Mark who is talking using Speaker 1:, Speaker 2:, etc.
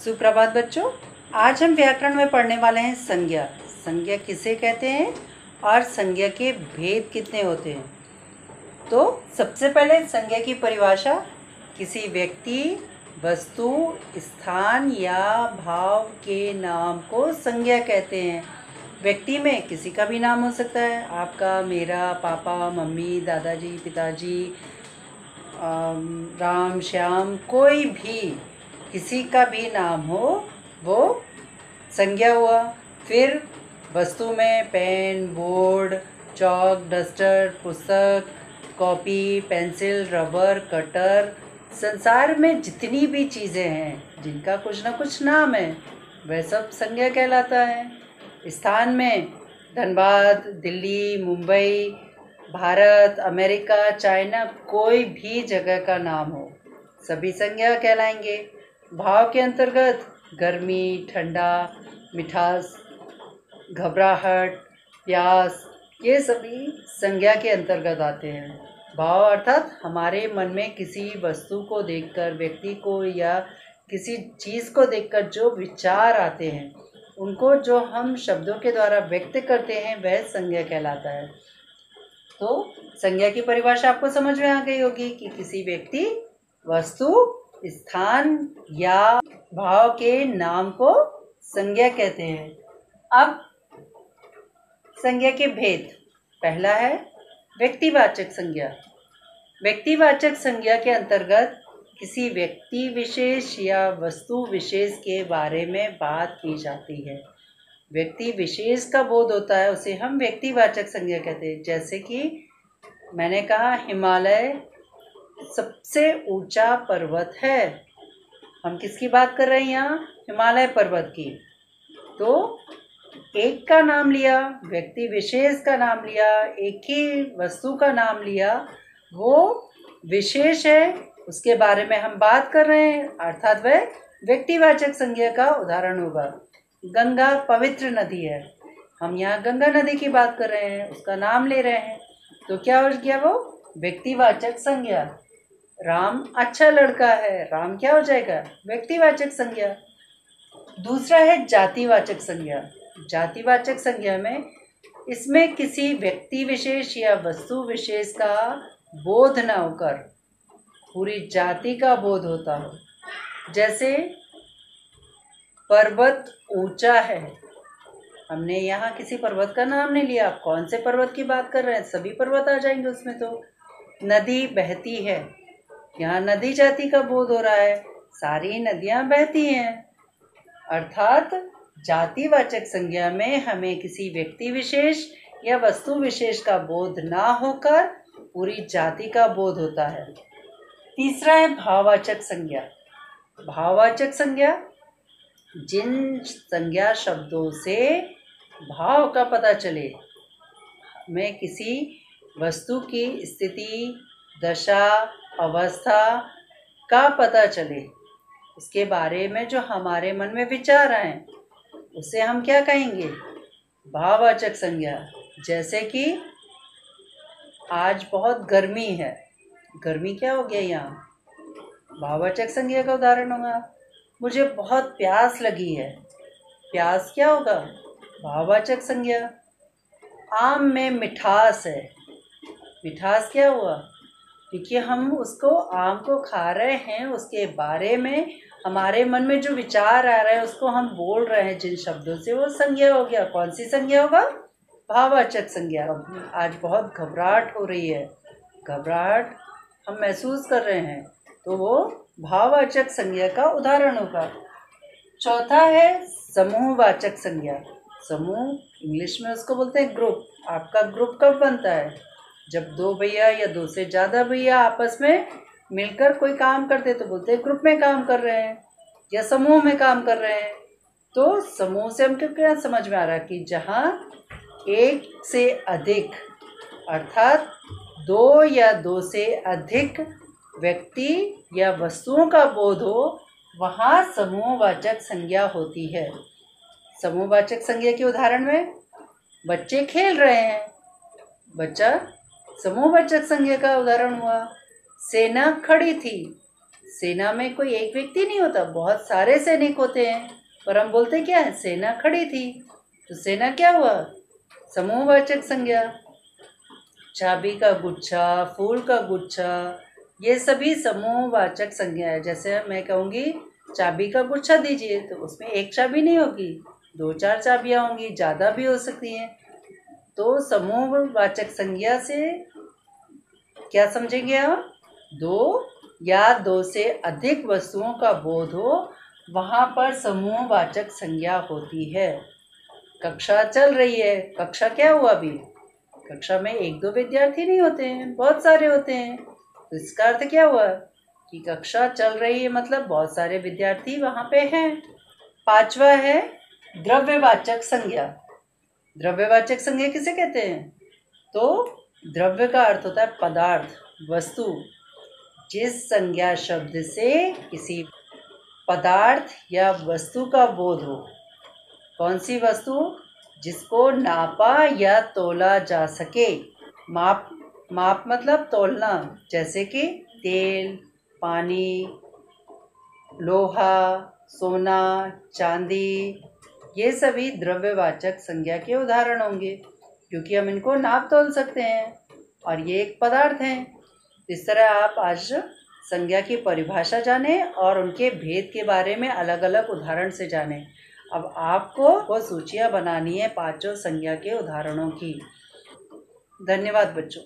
Speaker 1: सुप्रभात बच्चों। आज हम व्याकरण में पढ़ने वाले हैं संज्ञा। संज्ञा किसे कहते हैं और संज्ञा के भेद कितने होते हैं। तो सबसे पहले संज्ञा की परिभाषा, किसी व्यक्ति, वस्तु, स्थान या भाव के नाम को संज्ञा कहते हैं। व्यक्ति में किसी का भी नाम हो सकता है, आपका, मेरा, पापा, मम्मी, दादाजी, पिताजी, राम, श्याम, कोई भी किसी का भी नाम हो वो संज्ञा हुआ। फिर वस्तु में पेन, बोर्ड, चॉक, डस्टर, पुस्तक, कॉपी, पेंसिल, रबर, कटर, संसार में जितनी भी चीज़ें हैं जिनका कुछ ना कुछ नाम है वह सब संज्ञा कहलाता है। स्थान में धनबाद, दिल्ली, मुंबई, भारत, अमेरिका, चाइना, कोई भी जगह का नाम हो सभी संज्ञा कहलाएंगे। भाव के अंतर्गत गर्मी, ठंडा, मिठास, घबराहट, प्यास, ये सभी संज्ञा के अंतर्गत आते हैं। भाव अर्थात हमारे मन में किसी वस्तु को देखकर, व्यक्ति को या किसी चीज़ को देखकर जो विचार आते हैं उनको जो हम शब्दों के द्वारा व्यक्त करते हैं वह संज्ञा कहलाता है। तो संज्ञा की परिभाषा आपको समझ में आ गई होगी कि किसी व्यक्ति, वस्तु, स्थान या भाव के नाम को संज्ञा कहते हैं। अब संज्ञा के भेद, पहला है व्यक्तिवाचक संज्ञा। व्यक्तिवाचक संज्ञा के अंतर्गत किसी व्यक्ति विशेष या वस्तु विशेष के बारे में बात की जाती है। व्यक्ति विशेष का बोध होता है, उसे हम व्यक्तिवाचक संज्ञा कहते हैं। जैसे कि मैंने कहा हिमालय सबसे ऊंचा पर्वत है, हम किसकी बात कर रहे हैं यहाँ? हिमालय पर्वत की। तो एक का नाम लिया, व्यक्ति विशेष का नाम लिया, एक ही वस्तु का नाम लिया, वो विशेष है, उसके बारे में हम बात कर रहे हैं, अर्थात वह व्यक्तिवाचक संज्ञा का उदाहरण होगा। गंगा पवित्र नदी है, हम यहाँ गंगा नदी की बात कर रहे हैं, उसका नाम ले रहे हैं, तो क्या हो गया वो? व्यक्तिवाचक संज्ञा। राम अच्छा लड़का है, राम क्या हो जाएगा? व्यक्तिवाचक संज्ञा। दूसरा है जातिवाचक संज्ञा। जातिवाचक संज्ञा में इसमें किसी व्यक्ति विशेष या वस्तु विशेष का बोध न होकर पूरी जाति का बोध होता हो। जैसे पर्वत ऊंचा है, हमने यहाँ किसी पर्वत का नाम नहीं लिया, आप कौन से पर्वत की बात कर रहे हैं? सभी पर्वत आ जाएंगे उसमें। तो नदी बहती है, यहाँ नदी जाति का बोध हो रहा है, सारी नदियाँ बहती हैं। अर्थात जातिवाचक संज्ञा में हमें किसी व्यक्ति विशेष या वस्तु विशेष का बोध ना होकर पूरी जाति का बोध होता है। तीसरा है भाववाचक संज्ञा। भाववाचक संज्ञा, जिन संज्ञा शब्दों से भाव का पता चले, हमें किसी वस्तु की स्थिति, दशा, अवस्था का पता चले, उसके बारे में जो हमारे मन में विचार आए उसे हम क्या कहेंगे? भाववाचक संज्ञा। जैसे कि आज बहुत गर्मी है, गर्मी क्या हो गया यहाँ? भाववाचक संज्ञा का उदाहरण होगा। मुझे बहुत प्यास लगी है, प्यास क्या होगा? भाववाचक संज्ञा। आम में मिठास है, मिठास क्या हुआ? क्योंकि हम उसको, आम को खा रहे हैं, उसके बारे में हमारे मन में जो विचार आ रहा है उसको हम बोल रहे हैं जिन शब्दों से, वो संज्ञा हो गया। कौन सी संज्ञा होगा? भाववाचक संज्ञा। आज बहुत घबराहट हो रही है, घबराहट हम महसूस कर रहे हैं, तो वो भाववाचक संज्ञा का उदाहरण होगा। चौथा है समूहवाचक संज्ञा। समूह, इंग्लिश में उसको बोलते हैं ग्रुप। आपका ग्रुप कब बनता है? जब दो भैया या दो से ज़्यादा भैया आपस में मिलकर कोई काम करते तो बोलते हैं ग्रुप में काम कर रहे हैं या समूह में काम कर रहे हैं। तो समूह से हमको क्या समझ में आ रहा है कि जहाँ एक से अधिक, अर्थात दो या दो से अधिक व्यक्ति या वस्तुओं का बोध हो, वहाँ समूहवाचक संज्ञा होती है। समूहवाचक संज्ञा के उदाहरण में बच्चे खेल रहे हैं, बच्चा समूहवाचक संज्ञा का उदाहरण हुआ। सेना खड़ी थी, सेना में कोई एक व्यक्ति नहीं होता, बहुत सारे सैनिक होते हैं, पर हम बोलते क्या है, सेना खड़ी थी। तो सेना क्या हुआ, समूहवाचक संज्ञा। चाबी का गुच्छा, फूल का गुच्छा, ये सभी समूहवाचक संज्ञा है। जैसे मैं कहूँगी चाबी का गुच्छा दीजिए, तो उसमें एक चाबी नहीं होगी, 2-4 चाबियाँ होंगी, ज़्यादा भी हो सकती हैं। तो समूहवाचक संज्ञा से क्या समझेंगे आप, दो या दो से अधिक वस्तुओं का बोध हो, वहाँ पर समूहवाचक संज्ञा होती है। कक्षा चल रही है, कक्षा क्या हुआ अभी, कक्षा में 1-2 विद्यार्थी नहीं होते हैं, बहुत सारे होते हैं। तो इसका अर्थ क्या हुआ कि कक्षा चल रही है, मतलब बहुत सारे विद्यार्थी वहाँ पे हैं। 5वां है द्रव्यवाचक संज्ञा। द्रव्यवाचक संज्ञा किसे कहते हैं, तो द्रव्य का अर्थ होता है पदार्थ, वस्तु। जिस संज्ञा शब्द से किसी पदार्थ या वस्तु का बोध हो। कौन सी वस्तु, जिसको नापा या तोला जा सके। माप मतलब तोलना, जैसे कि तेल, पानी, लोहा, सोना, चांदी, ये सभी द्रव्यवाचक संज्ञा के उदाहरण होंगे, क्योंकि हम इनको नाप तोल सकते हैं और ये एक पदार्थ हैं। इस तरह आप आज संज्ञा की परिभाषा जानें और उनके भेद के बारे में अलग अलग उदाहरण से जानें। अब आपको वो सूचियाँ बनानी है 5 संज्ञा के उदाहरणों की। धन्यवाद बच्चों।